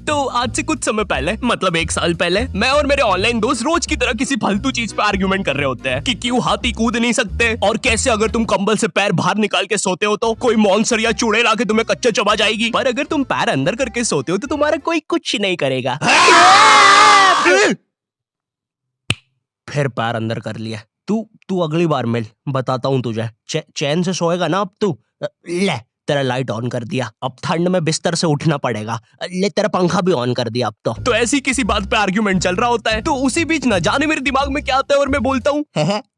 तो आज से कुछ समय पहले, मतलब 1 साल पहले, मैं और मेरे ऑनलाइन दोस्त रोज की तरह किसी फालतू चीज पे आर्ग्यूमेंट कर रहे होते हैं कि क्यों हाथी कूद नहीं सकते और कैसे अगर तुम कंबल से पैर बाहर निकाल के सोते हो तो कोई मॉन्स्टर या चुड़ैल आके तुम्हें कच्चा चबा जाएगी, पर अगर तुम पैर अंदर करके सोते हो तो तुम्हारा कोई कुछ नहीं करेगा। फिर पैर अंदर कर लिया। तू अगली बार मिल, बताता हूँ तुझे। चैन से सोएगा ना अब तू। ले तेरा लाइट ऑन कर दिया, अब ठंड में बिस्तर से उठना पड़ेगा। ले तेरा पंखा भी ऑन कर दिया अब तो ऐसी किसी बात पे आर्ग्यूमेंट चल रहा होता है, तो उसी बीच न जाने मेरे दिमाग में क्या आता है और मैं बोलता हूँ,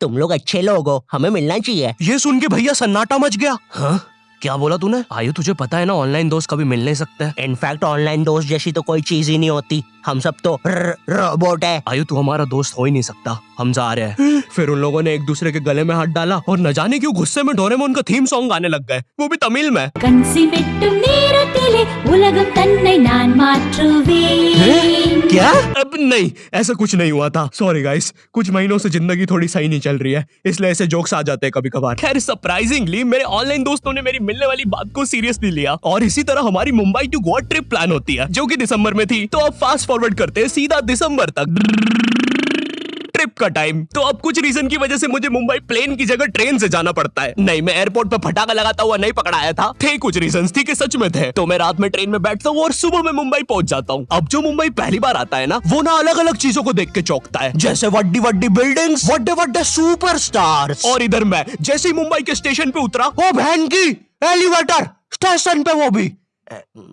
तुम लोग अच्छे लोग हो, हमें मिलना चाहिए। ये सुन के भैया सन्नाटा मच गया। हाँ क्या बोला तूने? आयु तुझे पता है ना ऑनलाइन दोस्त कभी मिल नहीं सकते। इनफैक्ट ऑनलाइन दोस्त जैसी तो कोई चीज ही नहीं होती, हम सब तो रोबोट है। आयु तू हमारा दोस्त हो ही नहीं सकता, हम जा रहे हैं। फिर उन लोगों ने एक दूसरे के गले में हाथ डाला और न जाने क्यों गुस्से में डोरेमोन का थीम सॉन्ग गाने लग गए, वो भी तमिल में। क्या? अब नहीं, ऐसा कुछ नहीं हुआ था। सॉरी गाइस, कुछ महीनों से जिंदगी थोड़ी सही नहीं चल रही है, इसलिए ऐसे जोक्स आ जाते हैं कभी कभार। खैर सरप्राइजिंगली मेरे ऑनलाइन दोस्तों ने मेरी मिलने वाली बात को सीरियसली लिया और इसी तरह हमारी Mumbai to Goa trip plan होती है, जो कि दिसंबर में थी। तो अब फास्ट फॉरवर्ड करते हैं सीधा दिसंबर तक ट्रिप का टाइम। तो अब कुछ रीजन की वजह से मुझे मुंबई प्लेन की जगह ट्रेन से जाना पड़ता है। नहीं, मैं एयरपोर्ट पर फटाका लगाता हुआ नहीं पकड़ाया था, थे कुछ रीजंस, ठीक है, सच में थे। तो मैं रात में ट्रेन में बैठता हूँ और सुबह में मुंबई पहुंच जाता हूँ। अब जो मुंबई पहली बार आता है ना, वो ना अलग अलग चीजों को देख के चौंकता है, जैसे वड्डी वड्डी बिल्डिंग्स, वड्डे वड्डे सुपरस्टार्स। और इधर मैं जैसे ही मुंबई के स्टेशन पे उतरा, ओ बहन की एलिवेटर स्टेशन पे, वो भी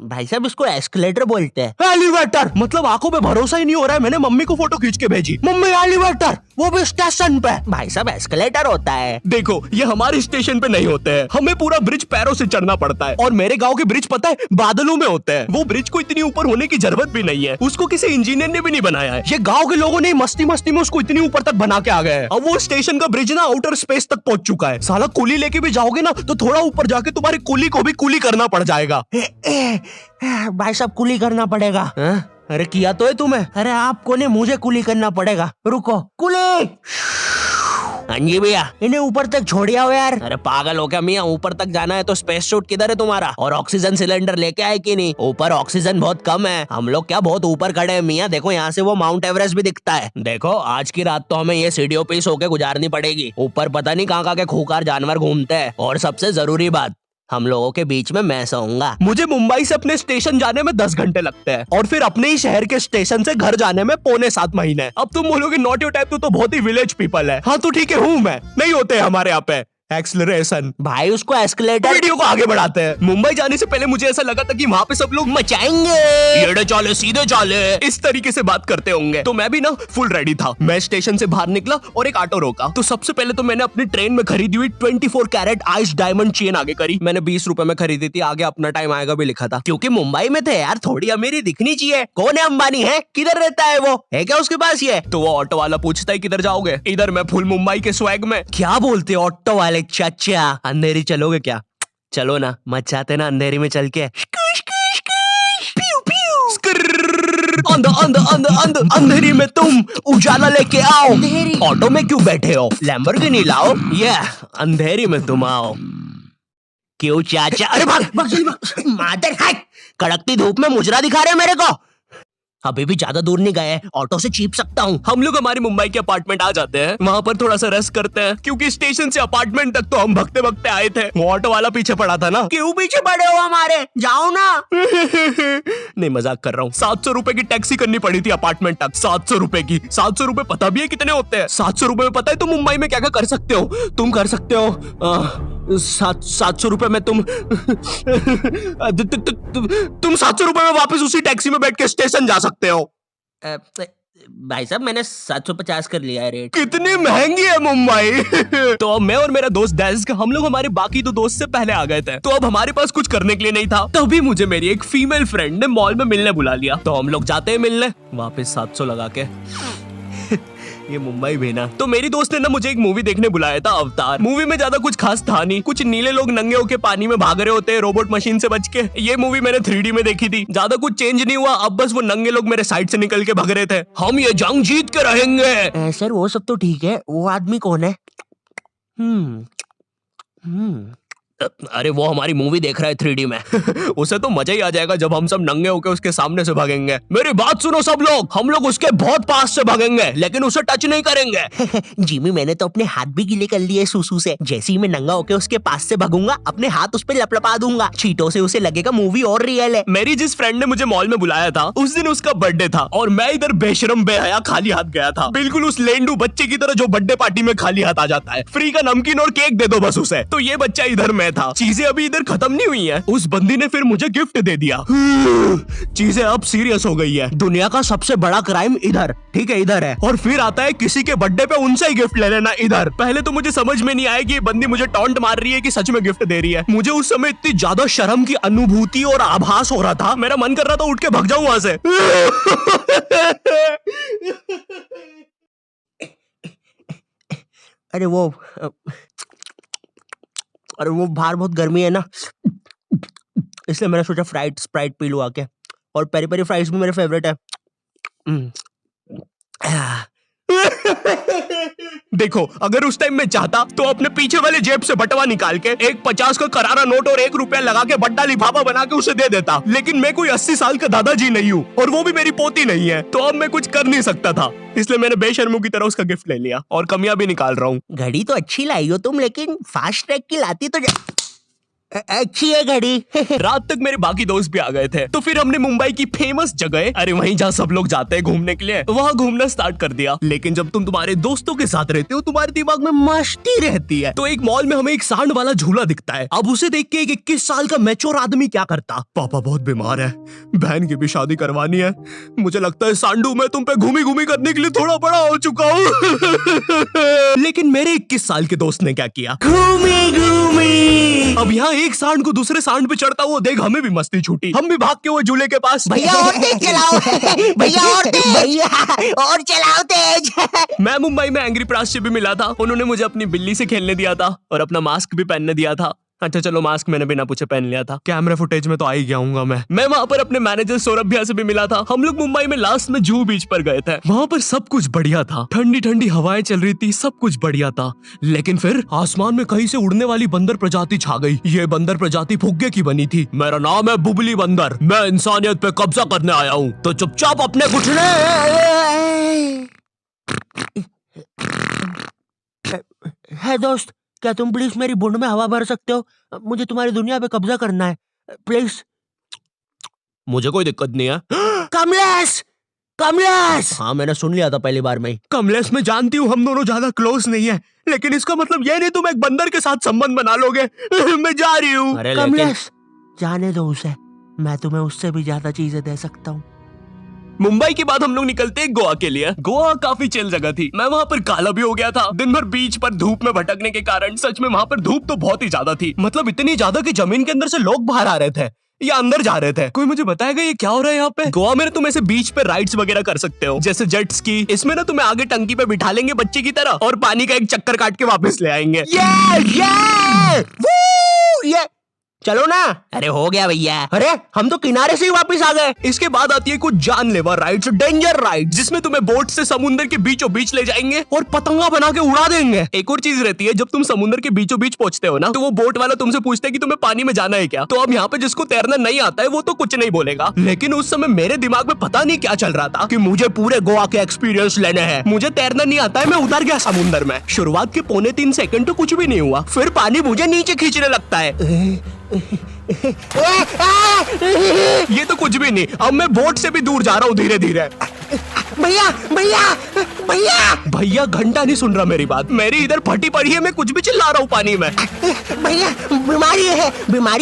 भाई साहब इसको एस्केलेटर बोलते हैं। एलिवेटर मतलब आंखों पे भरोसा ही नहीं हो रहा है। मैंने मम्मी को फोटो खींच के भेजी, मम्मी एलिवेटर, वो भी स्टेशन पे। भाई साहब एस्केलेटर होता है। देखो ये हमारे स्टेशन पे नहीं होते हैं, हमें पूरा ब्रिज पैरों से चढ़ना पड़ता है। और मेरे गांव के ब्रिज पता है बादलों में होते हैं। वो ब्रिज को इतनी ऊपर होने की जरूरत भी नहीं है, उसको किसी इंजीनियर ने भी नहीं बनाया है, ये गाँव के लोगों ने मस्ती मस्ती में उसको इतनी ऊपर तक बना के आ गए। अब वो स्टेशन का ब्रिज ना आउटर स्पेस तक पहुंच चुका है। साला कुली लेके भी जाओगे ना तो थोड़ा ऊपर जाके तुम्हारी कुली को भी कुली करना पड़ जाएगा। भाई साहब कुली करना पड़ेगा। अरे किया तो है तुम्हें। अरे आपको ने मुझे कुली करना पड़ेगा। रुको, कुली। हाँ जी भैया, इन्हें ऊपर तक छोड़िया हो यार। अरे पागल हो क्या मियाँ, ऊपर तक जाना है तो स्पेस सूट किधर है तुम्हारा? और ऑक्सीजन सिलेंडर लेके आए कि नहीं? ऊपर ऑक्सीजन बहुत कम है, हम लोग क्या बहुत ऊपर खड़े हैं मियाँ। देखो यहाँ से वो माउंट एवरेस्ट भी दिखता है। देखो आज की रात तो हमें ये सीढ़ियों पे सो के गुजारनी पड़ेगी, ऊपर पता नहीं कहाँ के खूंखार जानवर घूमते हैं। और सबसे जरूरी बात, हम लोगों के बीच में मैं सोऊंगा। मुझे मुंबई से अपने स्टेशन जाने में 10 घंटे लगते हैं और फिर अपने ही शहर के स्टेशन से घर जाने में 6.25 महीने। अब तुम बोलोगे नॉट योर टाइप, तो बहुत ही विलेज पीपल है। हाँ तो ठीक है, हूँ मैं, नहीं होते हमारे यहाँ पे एक्सेलरेशन। भाई उसको एस्केलेटर। वीडियो को आगे बढ़ाते हैं। मुंबई जाने से पहले मुझे ऐसा लगा था कि वहाँ पे सब लोग मचाएंगे, येड़े चाले सीधे चाले, इस तरीके से बात करते होंगे। तो मैं भी ना फुल रेडी था। मैं स्टेशन से बाहर निकला और एक ऑटो रोका। तो सबसे पहले तो मैंने अपनी ट्रेन में खरीदी हुई 24 कैरेट आइस डायमंड चेन आगे करी। मैंने 20 रुपए में खरीदी थी, आगे अपना टाइम आएगा भी लिखा था, क्योंकि मुंबई में थे यार, थोड़ी अमीरी दिखनी चाहिए। कौन है अंबानी? है किधर रहता है वो, है क्या उसके पास ये? तो वो ऑटो वाला पूछता है किधर जाओगे? इधर मैं फुल मुंबई के स्वैग में। क्या बोलते ऑटो वाले चाचा, अंधेरी चलोगे क्या? चलो ना, मचाते ना अंधेरी में चल के। अंधेरी में तुम उजाला लेके आओ। ऑटो में क्यों बैठे हो? लैम्बोर्गिनी लाओ। ये अंधेरी में तुम आओ। क्यों चाचा? अरे भाग मादर है, कड़कती धूप में मुजरा दिखा रहे मेरे को। अभी भी ज्यादा दूर नहीं गए, ऑटो से चीप सकता हूँ। हम लोग हमारी मुंबई के अपार्टमेंट आ जाते हैं, वहाँ पर थोड़ा सा रेस्ट करते हैं, क्योंकि स्टेशन से अपार्टमेंट तक तो हम भगते भगते आए थे। वो ऑटो वाला पीछे पड़ा था ना। क्यों पीछे पड़े हो हमारे? जाओ ना। नहीं मजाक कर रहा हूँ। 700 रुपए की टैक्सी करनी पड़ी थी अपार्टमेंट तक। 700 रुपए की। 700 रुपए पता भी है कितने होते हैं? 700 रुपए में पता है तुम मुंबई में क्या क्या कर सकते हो? तुम कर सकते हो 700 रुपए में तुम 700 रुपए में वापस उसी टैक्सी में बैठ के स्टेशन जा सकते हो। भाई साहब मैंने 750 कर लिया है रेट। कितनी महंगी है मुंबई। तो अब मैं और मेरा दोस्त डेस्क, हम लोग हमारे बाकी 2 दोस्त से पहले आ गए थे। तो अब हमारे पास कुछ करने के लिए नहीं था, तभी मुझे मेरी एक फीमेल फ्रेंड ने मॉल में मिलने बुला लिया। तो हम लोग जाते हैं मिलने, वापस 700 लगा के। ये मुंबई भी ना। तो मेरी दोस्त ने ना मुझे एक मूवी देखने बुलाया था, अवतार। मूवी में ज्यादा कुछ खास था नहीं, कुछ नीले लोग नंगे होके पानी में भाग रहे होते हैं रोबोट मशीन से बच के। ये मूवी मैंने 3D में देखी थी, ज्यादा कुछ चेंज नहीं हुआ। अब बस वो नंगे लोग मेरे साइड से निकल के भाग रहे थे। हम ये जंग जीत के रहेंगे। सर वो सब तो ठीक है, वो आदमी कौन है? अरे वो हमारी मूवी देख रहा है 3D में। उसे तो मजा ही आ जाएगा जब हम सब नंगे होकर उसके सामने से भागेंगे। मेरी बात सुनो सब लोग, हम लोग उसके बहुत पास से भागेंगे लेकिन उसे टच नहीं करेंगे। जिमी मैंने तो अपने हाथ भी गीले कर लिए सुसु से। जैसे ही मैं नंगा होकर उसके पास से भागूंगा अपने हाथ उस पे लपलपा दूंगा, छींटों से उसे लगेगा मूवी और रियल है। मेरी जिस फ्रेंड ने मुझे मॉल में बुलाया था उस दिन उसका बर्थडे था और मैं इधर बेशरम बेहया खाली हाथ गया था, बिल्कुल उस लेंडू बच्चे की तरह जो बर्थडे पार्टी में खाली हाथ आ जाता है। फ्री का नमकीन और केक दे दो बस उसे। तो ये बच्चा इधर मैं था। चीजें अभी इधर खत्म नहीं हुई हैं। उस बंदी ने फिर मुझे गिफ्ट दे दिया। चीजें अब सीरियस हो गई है। दुनिया का सबसे बड़ा क्राइम इधर, ठीक है इधर है, और फिर आता है किसी के बर्थडे पे उनसे ही गिफ्ट ले लेना इधर। पहले तो मुझे समझ में नहीं आया कि ये बंदी मुझे टॉन्ट मार रही है कि सच में गिफ्ट दे रही है। मुझे उस समय इतनी ज्यादा शर्म की अनुभूति और आभास हो रहा था, मेरा मन कर रहा था उठ के भाग जाऊं वहां से। अरे वो बाहर बहुत गर्मी है ना, इसलिए मैंने सोचा स्प्राइट पी लूं आके। और पेरी पेरी फ्राइज भी मेरे फेवरेट है। देखो अगर उस टाइम में चाहता तो अपने पीछे वाले जेब से बटवा निकाल के एक 50 का करारा नोट और 1 रुपया लगा के बड्डा लिफाफा बना के उसे दे देता, लेकिन मैं कोई 80 साल का दादाजी नहीं हूँ और वो भी मेरी पोती नहीं है, तो अब मैं कुछ कर नहीं सकता था। इसलिए मैंने बेशर्मों की तरह उसका गिफ्ट ले लिया और कमियां भी निकाल रहा हूँ। घड़ी तो अच्छी लाई हो तुम, लेकिन फास्ट ट्रैक की लाती तो अच्छी है घड़ी। रात तक मेरे बाकी दोस्त भी आ गए थे, तो फिर हमने मुंबई की फेमस जगह, अरे वहीं जहाँ सब लोग जाते हैं घूमने के लिए, वहाँ घूमना स्टार्ट कर दिया। लेकिन जब तुम तुम्हारे दोस्तों के साथ रहते हो तुम्हारे दिमाग में मस्ती रहती है। तो एक मॉल में हमें एक सांड वाला झूला दिखता है। अब उसे देख के एक 21 साल का मैच्योर आदमी क्या करता, पापा बहुत बीमार है, बहन की भी शादी करवानी है, मुझे लगता है सांडू मैं तुम पे घूमी घूमी करने के लिए थोड़ा बड़ा हो चुका हूँ। लेकिन मेरे 21 साल के दोस्त ने क्या किया, घूमी घूमी। अब यहाँ एक सांड को दूसरे सांड पे चढ़ता हुआ देख हमें भी मस्ती छूटी। हम भी भाग के वो झूले के पास, भैया और तेज चलाओ, भैया और तेज, भैया और चलाओ तेज। मैं मुंबई में एंग्री प्रास से भी मिला था। उन्होंने मुझे अपनी बिल्ली से खेलने दिया था और अपना मास्क भी पहनने दिया था। अच्छा चलो मास्क मैंने बिना पूछे पहन लिया था, कैमरा फुटेज में तो आ ही गया हूँ मैं वहाँ पर अपने मैनेजर सौरभ भैया से भी मिला था। हम लोग मुंबई में लास्ट में जूहू बीच पर गए थे। वहाँ पर सब कुछ बढ़िया था, ठंडी ठंडी हवाएं चल रही थी, सब कुछ बढ़िया था। लेकिन फिर आसमान में कहीं से उड़ने वाली बंदर प्रजाति छा गई। ये बंदर प्रजाति फुग्गे की बनी थी। मेरा नाम है बुबली बंदर, मैं इंसानियत पे कब्जा करने आया हूँ, तो चुपचाप अपने घुटने। है दोस्त, क्या तुम प्लीज मेरी बुंड में हवा भर सकते हो? मुझे तुम्हारी दुनिया पे कब्जा करना है प्लीज। मुझे कोई दिक्कत नहीं है। कमलेश, कमलेश। हाँ मैंने सुन लिया था पहली बार में ही। कमलेश मैं जानती हूँ हम दोनों ज्यादा क्लोज नहीं है, लेकिन इसका मतलब ये नहीं तुम एक बंदर के साथ संबंध बना लोगे। मैं जा रही हूँ। कमलेश जाने दो उसे, मैं तुम्हें उससे भी ज्यादा चीजें दे सकता हूँ। मुंबई के बाद हम लोग निकलते हैं गोवा के लिए। गोवा काफी चिल जगह थी। मैं वहाँ पर काला भी हो गया था दिन भर बीच पर धूप में भटकने के कारण। सच में वहाँ पर धूप तो बहुत ही ज्यादा थी, मतलब इतनी ज्यादा कि जमीन के अंदर से लोग बाहर आ रहे थे या अंदर जा रहे थे। कोई मुझे बताएगा ये क्या हो रहा है यहाँ पे? गोवा में तुम ऐसे बीच पे राइड्स वगैरह कर सकते हो, जैसे जेट स्की। इसमें ना तुम्हें आगे टंकी पे बिठा लेंगे बच्चे की तरह और पानी का एक चक्कर काट के वापस ले आएंगे। ये चलो ना। अरे हो गया भैया, अरे हम तो किनारे से ही वापस आ गए। इसके बाद आती है कुछ जानलेवा राइड्स, डेंजर राइड, जिसमें तुम्हें बोट से समुद्र के बीचों बीच ले जाएंगे और पतंगा बना के उड़ा देंगे। एक और चीज रहती है, जब तुम समुद्र के बीचों बीच पहुंचते हो ना, तो वो बोट वाला तुमसे पूछता है कि तुम्हें पानी में जाना है क्या। तो अब यहाँ पे जिसको तैरना नहीं आता है वो तो कुछ नहीं बोलेगा, लेकिन उस समय मेरे दिमाग में पता नहीं क्या चल रहा था कि मुझे पूरे गोवा के एक्सपीरियंस लेने हैं। मुझे तैरना नहीं आता है, मैं उतर गया समुद्र में। शुरुआत के 3.25 सेकंड तो कुछ भी नहीं हुआ, फिर पानी मुझे नीचे खींचने लगता है। ये तो कुछ भी नहीं, अब मैं बोट से भी दूर जा रहा हूँ धीरे धीरे। भैया भैया भैया भैया घंटा नहीं सुन रहा मेरी बात, मेरी इधर फटी पड़ी है, मैं कुछ भी चिल्ला रहा हूँ पानी में। भैया बीमारी है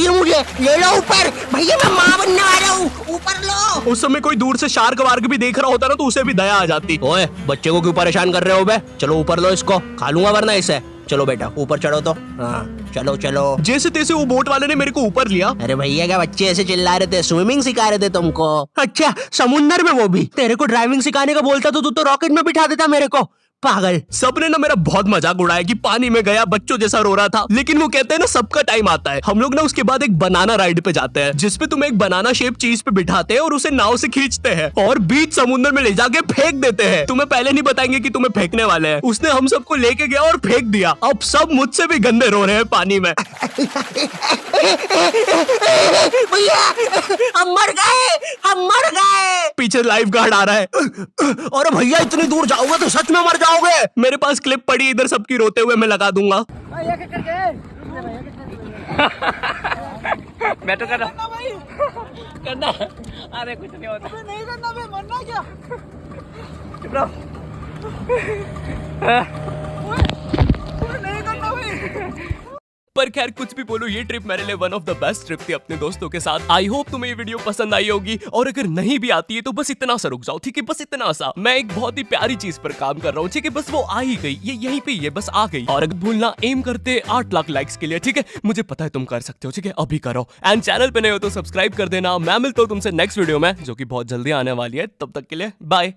मुझे, ले लो ऊपर। भैया मैं माँ बनने वाला हूँ, ऊपर लो। उस समय कोई दूर से शार्क वार्क भी देख रहा होता ना तो उसे भी दया आ जाती। ओए बच्चे को क्यों परेशान कर रहे हो बे? चलो ऊपर लो इसको, खा लूंगा वरना इसे। चलो बेटा ऊपर चढ़ो तो। हाँ चलो चलो। जैसे तैसे वो बोट वाले ने मेरे को ऊपर लिया। अरे भैया क्या बच्चे ऐसे चिल्ला रहे थे, स्विमिंग सिखा रहे थे तुमको? अच्छा समुंदर में, वो भी तेरे को ड्राइविंग सिखाने का बोलता तो तू तो रॉकेट में बिठा देता मेरे को। पागल। सबने ना मेरा बहुत मजाक उड़ाया कि पानी में गया बच्चों जैसा रो रहा था, लेकिन वो कहते हैं ना सबका टाइम आता है। हम लोग ना उसके बाद एक बनाना राइड पे जाते हैं, जिसपे तुम्हें एक बनाना शेप चीज पे बिठाते हैं और उसे नाव से खींचते हैं और बीच समुद्र में ले जाके फेंक देते हैं। तुम्हें पहले नहीं बताएंगे कि तुम्हें फेंकने वाले हैं। उसने हम सबको लेके गया और फेंक दिया। अब सब मुझसे भी गंदे रो रहे हैं पानी में। भैया हम मर गए, हम मर गए। पीछे लाइफ गार्ड आ रहा है। अरे भैया इतनी दूर जाओगे तो सच में मर जाओगे। मेरे पास क्लिप पड़ी इधर सबकी रोते हुए, मैं लगा दूंगा। मैं तो करना करना। अरे कुछ नहीं होता, नहीं करना भाई, मरना क्या। चुप रहो। नहीं करना भाई। पर खैर कुछ भी बोलो, ये ट्रिप मेरे लिए one of the best trip थी अपने दोस्तों के साथ। आई होप तुम्हें ये वीडियो पसंद आई होगी, और अगर नहीं भी आती है तो बस इतना सा रुक जाओ, ठीक है, बस इतना सा। मैं एक बहुत ही प्यारी चीज पर काम कर रहा हूँ, ठीक है, बस वो आ ही गई, ये यहीं पे ये बस आ गई। और अगर भूलना एम करते 8 लाख लाइक्स के लिए, ठीक है, मुझे पता है तुम कर सकते हो, ठीक है, अभी करो। एंड चैनल पे नए हो तो सब्सक्राइब कर देना। मैं मिलता हूँ तुमसे नेक्स्ट वीडियो में, जो कि बहुत जल्दी आने वाली है। तब तक के लिए बाय।